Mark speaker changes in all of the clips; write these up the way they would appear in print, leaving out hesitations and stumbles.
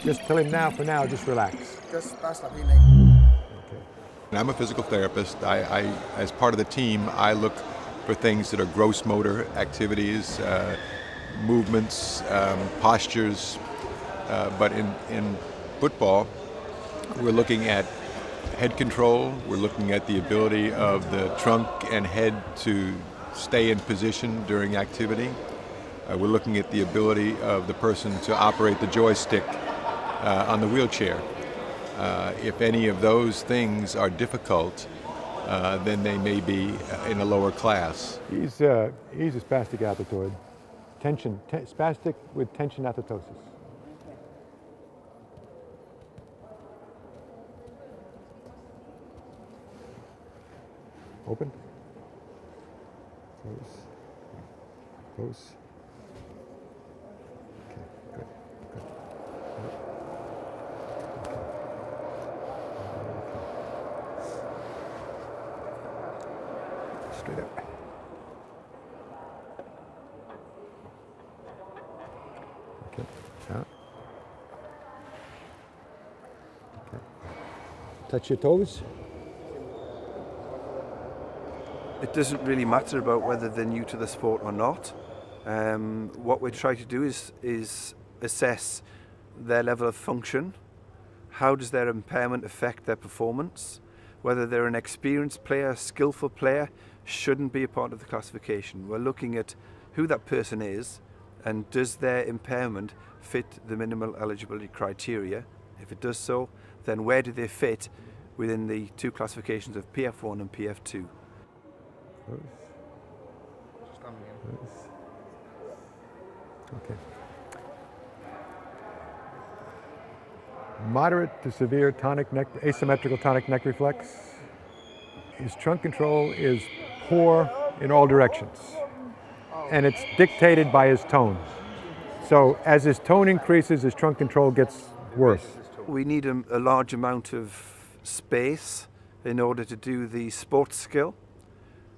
Speaker 1: Just tell him now, for now, just relax.
Speaker 2: Just bare slap helt af.
Speaker 3: And I'm a physical therapist. As part of the team, I look for things that are gross motor activities, movements, postures. But in football, we're looking at head control. We're looking at the ability of the trunk and head to stay in position during activity. We're looking at the ability of the person to operate the joystick on the wheelchair. If any of those things are difficult, then they may be in a lower class.
Speaker 1: He's a spastic athetoid. Spastic with tension athetosis. Open. Close. Close. Okay, good. Good. Okay. Straight up. Okay. Out. Okay. Touch your toes.
Speaker 4: It doesn't really matter about whether they're new to the sport or not. What we try to do is assess their level of function. How does their impairment affect their performance? Whether they're an experienced player, a skillful player, shouldn't be a part of the classification. We're looking at who that person is and does their impairment fit the minimal eligibility criteria. If it does so, then where do they fit within the two classifications of PF1 and PF2?
Speaker 1: Okay. Moderate to severe tonic neck, asymmetrical tonic neck reflex. His trunk control is poor in all directions, and it's dictated by his tone. So as his tone increases, his trunk control gets worse.
Speaker 4: We need a large amount of space in order to do the sports skill.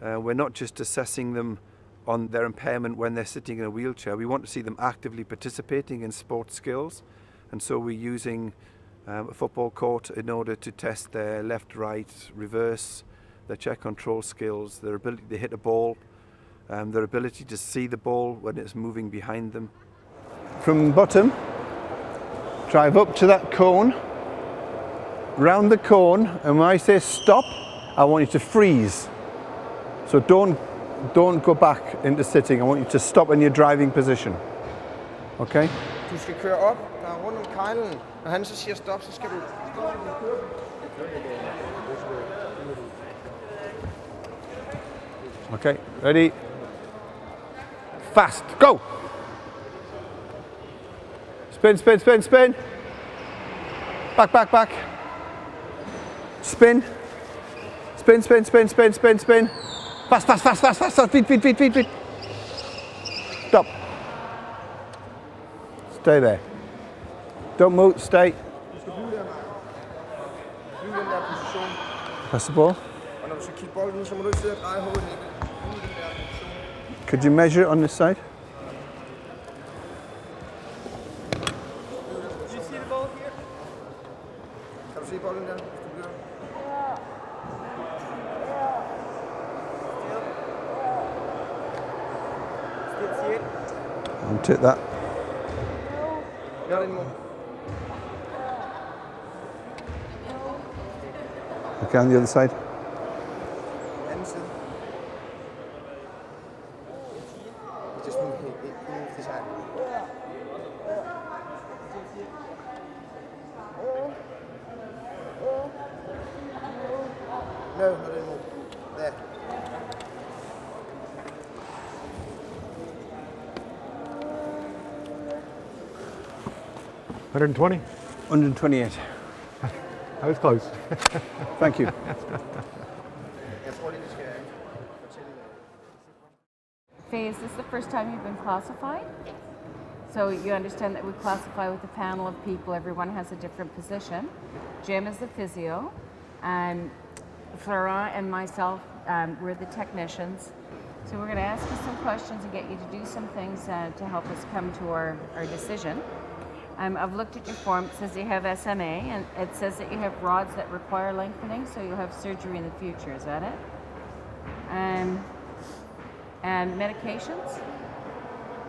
Speaker 4: We're not just assessing them on their impairment when they're sitting in a wheelchair. We want to see them actively participating in sports skills, and so we're using a football court in order to test their left, right, reverse, their check control skills, their ability to hit a ball, their ability to see the ball when it's moving behind them.
Speaker 5: From bottom, drive up to that cone, round the cone, and when I say stop, I want you to freeze. So don't go back into sitting. I want you to stop in your driving position. Okay?
Speaker 2: Du skal køre op, der er rundt om kejlen. Når han så siger stop, så skal du...
Speaker 5: Okay, ready? Fast, go! Spin, spin, spin, spin. Back, back, back. Spin. Spin, spin, spin, spin, spin, spin. Fast, fast, fast, fast, fast, feet, feet, feet, feet, feet. Stop. Stay there. Don't move, stay.
Speaker 2: Du skal blive der, Mark. Bliv i den der position.
Speaker 5: Pass the ball.
Speaker 2: Og når du skal kigge bolden, så må du ikke sidde og dreje hovedet helt. Bliv i den der position.
Speaker 5: Could you measure it on this side?
Speaker 2: Kan du se bolden der, hvis du bliver?
Speaker 5: And take that.
Speaker 2: Gør det imod.
Speaker 5: Okay, on the other side.
Speaker 2: Anden side. Just move this side. No, not anymore. There.
Speaker 1: $120?
Speaker 5: 128.
Speaker 1: I was close.
Speaker 5: Thank you.
Speaker 2: Jeg tror lige, vi skal fortælle.
Speaker 6: Faye, is this the first time you've been classified? So you understand that we classify with a panel of people. Everyone has a different position. Jim is the physio, and Flora and myself, we're the technicians. So we're going to ask you some questions and get you to do some things to help us come to our decision. I've looked at your form. It says you have SMA, and it says that you have rods that require lengthening, so you'll have surgery in the future. Is that it? And medications?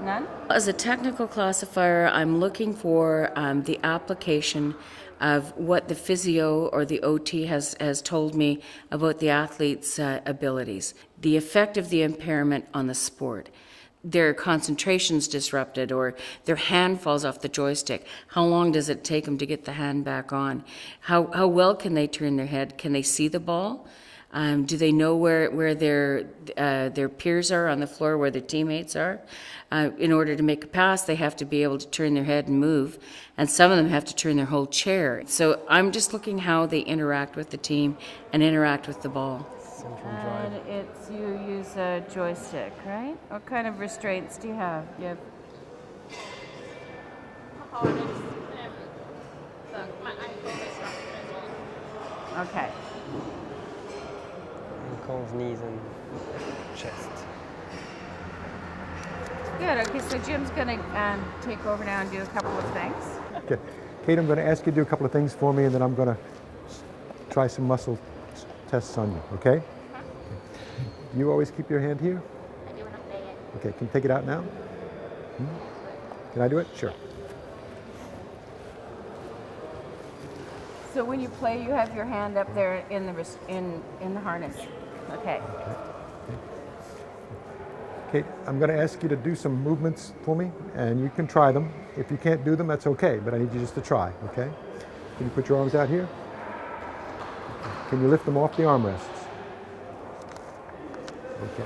Speaker 6: None? As a technical classifier, I'm looking for the application of what the physio or the OT has told me about the athlete's abilities, the effect of the impairment on the sport. Their concentration's disrupted or their hand falls off the joystick. How long does it take them to get the hand back on? How well can they turn their head? Can they see the ball? Do they know where their peers are on the floor, where their teammates are? In order to make a pass, they have to be able to turn their head and move, and some of them have to turn their whole chair. So I'm just looking how they interact with the team and interact with the ball. And it's you use a joystick, right? What kind of restraints do you have? You have okay.
Speaker 7: Ankles, knees, and chest.
Speaker 6: Good. Okay, so Jim's going to take over now and do a couple of things.
Speaker 1: Okay. Kate, I'm going to ask you to do a couple of things for me, and then I'm going to try some muscle tests on you, okay? You always keep your hand here?
Speaker 8: I do when I'm playing.
Speaker 1: Okay, can you take it out now? Can I do it? Sure.
Speaker 6: So when you play, you have your hand up there in the harness. Okay.
Speaker 1: Kate, I'm going to ask you to do some movements for me, and you can try them. If you can't do them, that's okay, but I need you just to try, okay? Can you put your arms out here? Can you lift them off the armrests? Okay.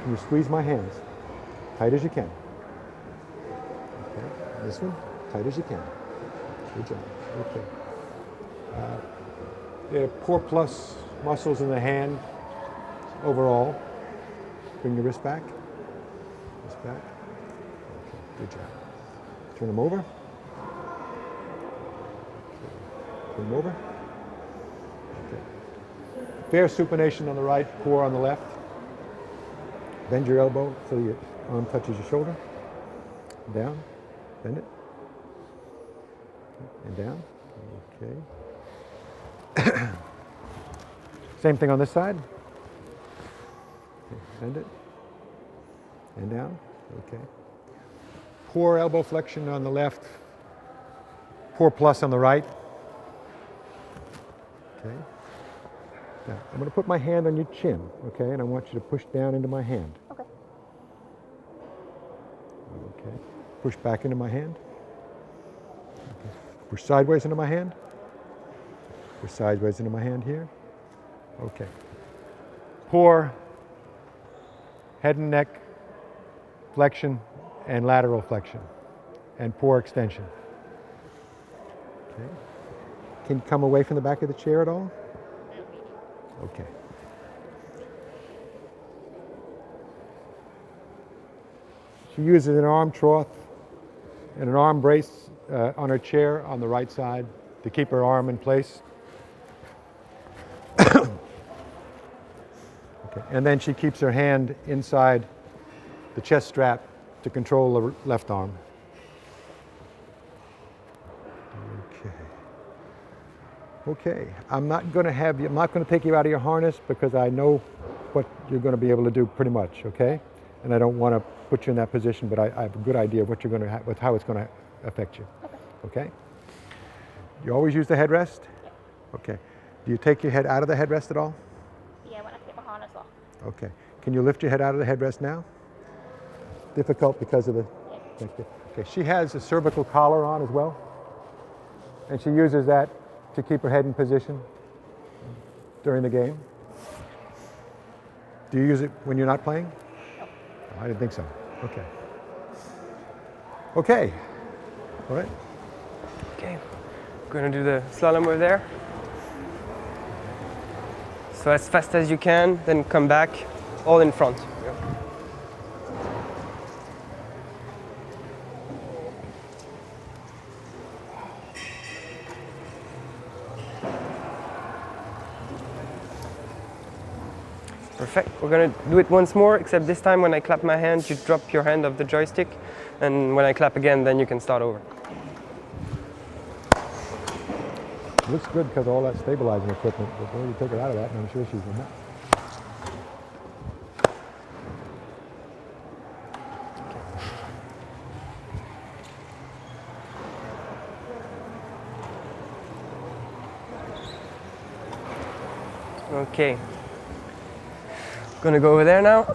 Speaker 1: Can you squeeze my hands? Tight as you can. Okay. This one, tight as you can. Good job. Okay. There are core plus muscles in the hand overall. Bring the wrist back. Wrist back. Okay. Good job. Turn them over. Turn them over. Okay. Fair supination on the right, core on the left. Bend your elbow so your arm touches your shoulder. Down. Bend it. And down. Okay. Same thing on this side. Okay. Bend it. And down. Okay. Core elbow flexion on the left. Core plus on the right. Okay. Now, I'm going to put my hand on your chin, okay? And I want you to push down into my hand.
Speaker 8: Okay.
Speaker 1: Okay. Push back into my hand. Okay. Push sideways into my hand. Push sideways into my hand here. Okay. Core, head and neck flexion, and lateral flexion, and core extension. Okay. Can you come away from the back of the chair at all? Okay. She uses an arm trough and an arm brace on her chair on the right side to keep her arm in place. Okay. And then she keeps her hand inside the chest strap to control the left arm. Okay, I'm not going to take you out of your harness because I know what you're going to be able to do pretty much, okay? And I don't want to put you in that position, but I have a good idea of what you're going to with how it's going to affect you. Okay? You always use the headrest? Okay. Do you take your head out of the headrest at all?
Speaker 8: Yeah, when I take my harness off.
Speaker 1: Okay. Can you lift your head out of the headrest now? Difficult because of the... Okay. She has a cervical collar on as well, and she uses that to keep her head in position during the game. Do you use it when you're not playing?
Speaker 8: No.
Speaker 1: I didn't think so. Okay. Okay. All right.
Speaker 7: Okay, we're gonna do the slalom over there. So as fast as you can, then come back, all in front. Perfect. We're gonna do it once more, except this time when I clap my hand, you drop your hand off the joystick, and when I clap again, then you can start over.
Speaker 1: It looks good because of all that stabilizing equipment, but when you take her out of that, and I'm sure she's not.
Speaker 7: Okay. Gonna go over there now.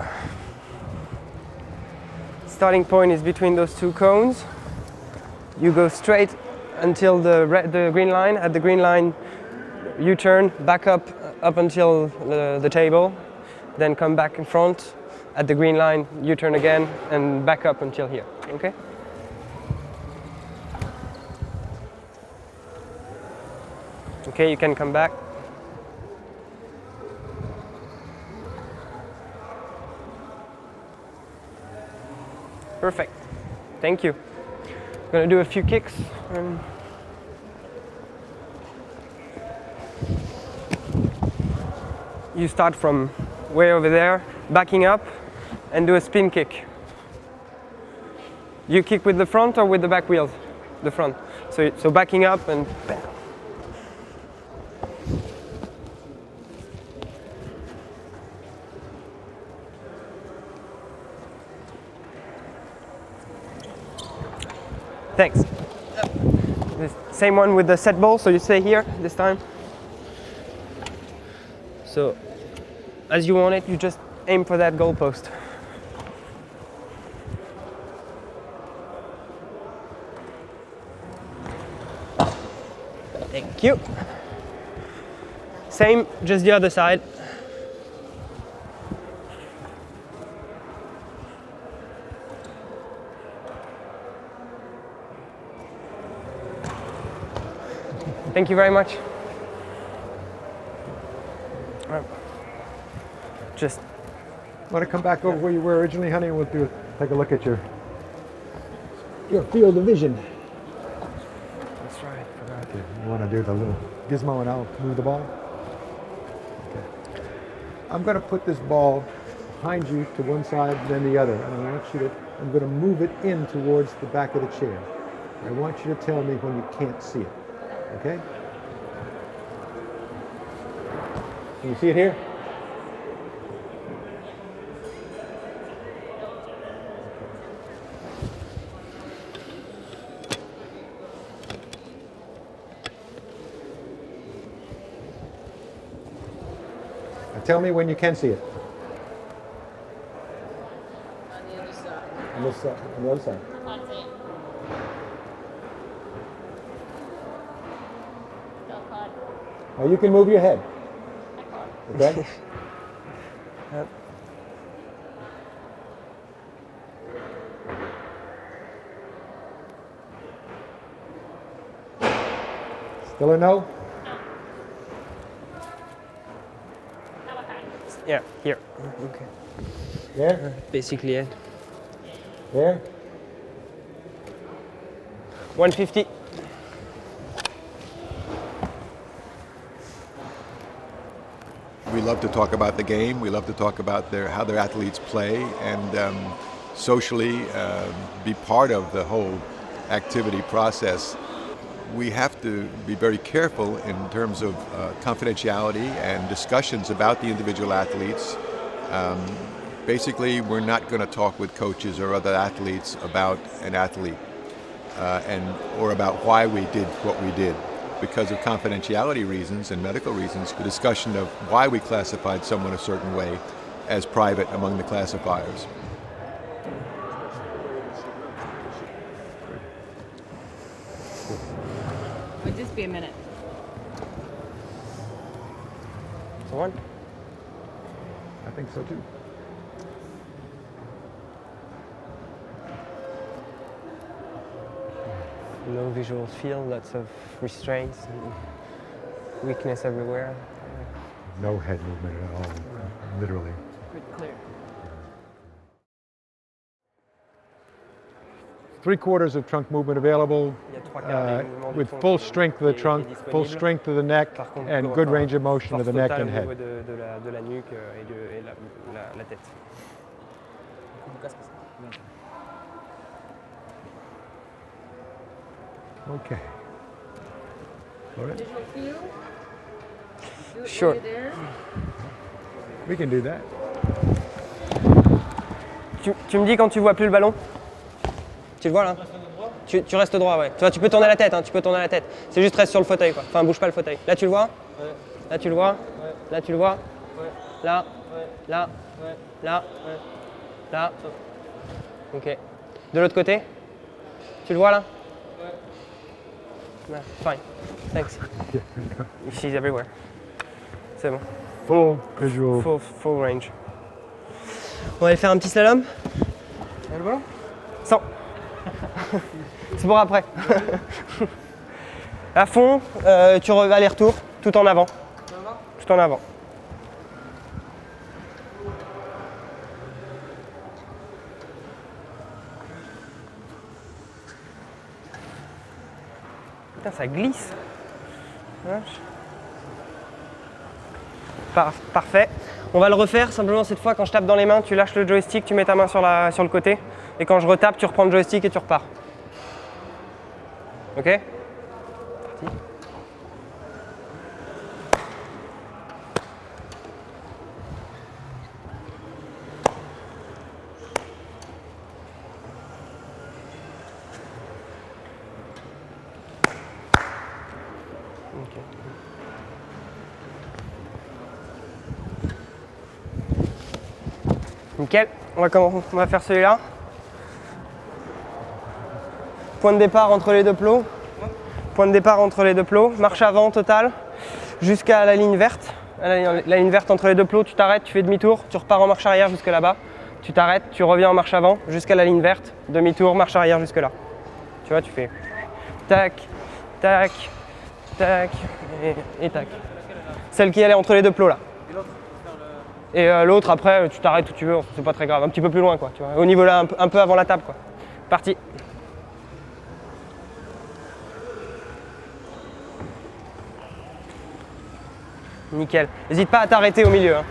Speaker 7: Starting point is between those two cones. You go straight until the green line. At the green line, you turn back up until the table, then come back in front. At the green line, you turn again and back up until here. Okay? Okay, you can come back. Perfect. Thank you. I'm gonna do a few kicks. You start from way over there, backing up, and do a spin kick. You kick with the front or with the back wheels? The front. So backing up and bam. Thanks. The same one with the set ball, so you stay here this time. So, as you want it, you just aim for that goalpost. Thank you. Same, just the other side. Thank you very much. Just
Speaker 1: Want to come back over where you were originally, honey, and we'll take a look at your field of vision.
Speaker 7: that's right. Forgot.
Speaker 1: Okay, you want to do the little gizmo and I'll move the ball? Okay. I'm going to put this ball behind you to one side, then the other, and I'm going to move it in towards the back of the chair. I want you to tell me when you can't see it. Okay? Can you see it here? Now tell me when you can see it.
Speaker 8: On the other side.
Speaker 1: On this side, on the other side.
Speaker 8: I can't see it. Don't cut.
Speaker 1: Now you can move your head. Okay?
Speaker 7: Yep.
Speaker 1: Still a no?
Speaker 7: Yeah, here. Okay.
Speaker 1: There?
Speaker 7: Basically it.
Speaker 1: There?
Speaker 7: 150.
Speaker 3: We love to talk about the game. We love to talk about how their athletes play and socially be part of the whole activity process. We have to be very careful in terms of confidentiality and discussions about the individual athletes. Basically, we're not going to talk with coaches or other athletes about an athlete or about why we did what we did. Because of confidentiality reasons and medical reasons, the discussion of why we classified someone a certain way as private among the classifiers.
Speaker 6: Would just be a minute.
Speaker 7: So one.
Speaker 1: I think so too.
Speaker 7: No visual field, lots of restraints and weakness everywhere.
Speaker 1: No head movement at all, literally.
Speaker 6: Pretty clear.
Speaker 1: 3/4 of trunk movement available,
Speaker 7: Il y a 3/4 des mouvements du
Speaker 1: with
Speaker 7: tronc
Speaker 1: full
Speaker 7: qui-
Speaker 1: strength of
Speaker 7: qui
Speaker 1: the
Speaker 7: est- qui est
Speaker 1: trunk, full
Speaker 7: disponible.
Speaker 1: strength of the neck,
Speaker 7: Par contre,
Speaker 1: and good range of motion of
Speaker 7: force
Speaker 1: the neck
Speaker 7: totale
Speaker 1: and
Speaker 7: au niveau
Speaker 1: head.
Speaker 7: de la nuque et la tête.
Speaker 1: Okay. All right.
Speaker 8: Visual feel. Do
Speaker 7: Sure.
Speaker 8: you there?
Speaker 1: We can do that.
Speaker 7: Tu me dis quand tu vois plus le ballon? Tu le vois là? Tu restes droit, ouais. Tu vois, tu peux tourner la tête, hein, tu peux tourner la tête. C'est juste reste sur le fauteuil, quoi. Enfin, bouge pas le fauteuil. Là, tu le vois? Ouais. Là, tu le vois? Ouais. Là, tu le vois? Ouais. Là? Ouais. Là? Ouais. Là? Ouais. Là? Ok. De l'autre côté? Tu le vois là? Ouais. Fine. Thanks. She's everywhere. C'est bon.
Speaker 1: Full visual.
Speaker 7: Full range. On va aller faire un petit slalom.
Speaker 2: Et le ballon?
Speaker 7: 100. C'est pour après. À fond, tu aller-retour, tout en avant. Tout en avant. Putain, ça glisse. Parfait. On va le refaire, simplement cette fois, quand je tape dans les mains, tu lâches le joystick, tu mets ta main sur le côté. Et quand je retape, tu reprends le joystick et tu repars. Ok? Parti. Ok. Nickel, on va faire celui-là. Point de départ entre les deux plots. Point de départ entre les deux plots. Marche avant totale jusqu'à la ligne verte. La ligne verte entre les deux plots, tu t'arrêtes, tu fais demi-tour, tu repars en marche arrière jusque là-bas. Tu t'arrêtes, tu reviens en marche avant jusqu'à la ligne verte. Demi-tour, marche arrière jusque là. Tu vois, tu fais tac, tac, tac et tac. Celle qui allait entre les deux plots là. Et l'autre après, tu t'arrêtes où tu veux, c'est pas très grave, un petit peu plus loin quoi, tu vois. Au niveau là, un peu avant la table quoi. Parti. Nickel. N'hésite pas à t'arrêter au milieu. Hein.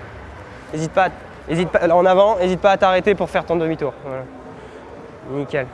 Speaker 7: N'hésite pas en avant, n'hésite pas à t'arrêter pour faire ton demi-tour. Voilà. Nickel.